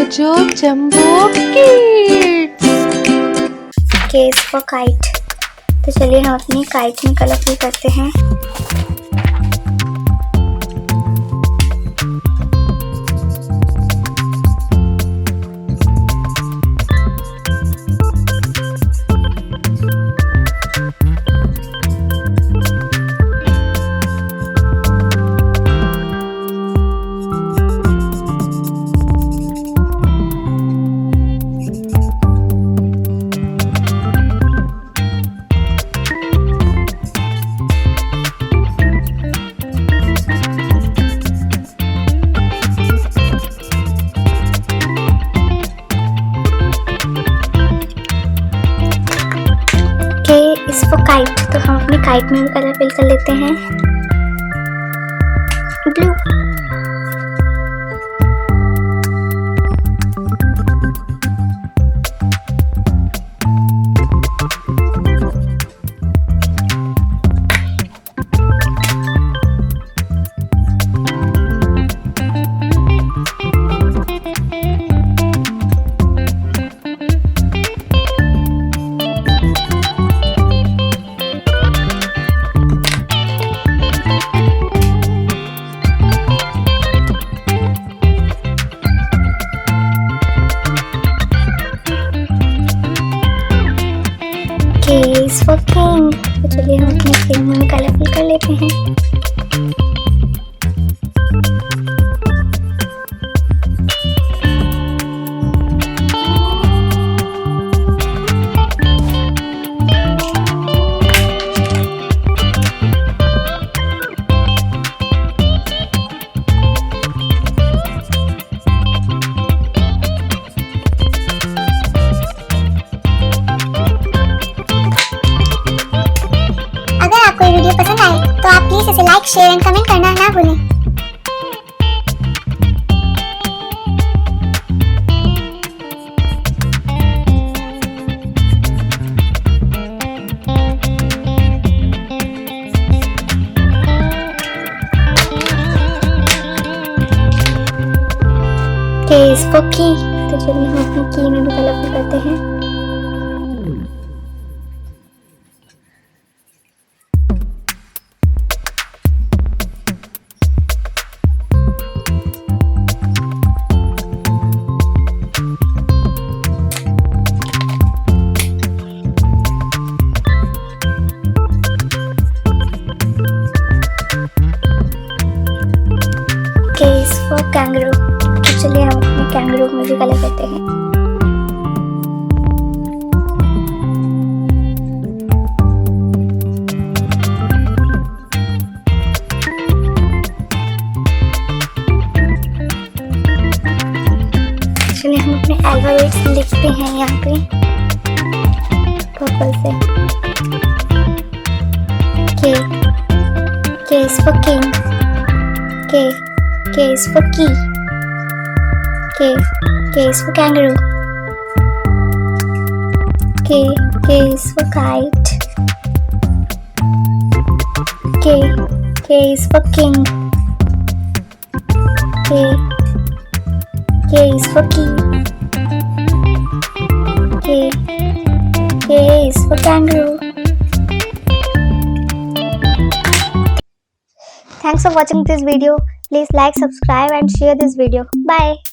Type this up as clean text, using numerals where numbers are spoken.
Mojo Jumbo Kids. K is for kite. तो चलिए हम अपनी काइट में कलरफुल करते हैं। इस for kite, तो हम अपनी काइट में भी कलर फिल कर लेते हैं। Blue, K is for king, तो चलिए हम अपने king में कलरफुल कर लेते हैं। कोई वीडियो पसंद आए तो आप प्लीज इसे लाइक, शेयर एंड कमेंट करना ना भूलें। K is for key, तो चलिए हम अपनी की में भी कलरफुल करते हैं। K is for kangaroo, तो चलिए हम अपने kangaroo में भी कलर करते हैं। चलिए हम अपने अल्फाबेट्स लिखते हैं यहाँ पे पर्पल से। K is for king, K is for key, K is for kangaroo, K is for kite, K is for king, K is for key, K is for kangaroo. Thanks for watching this video. Please like, subscribe and share this video. Bye.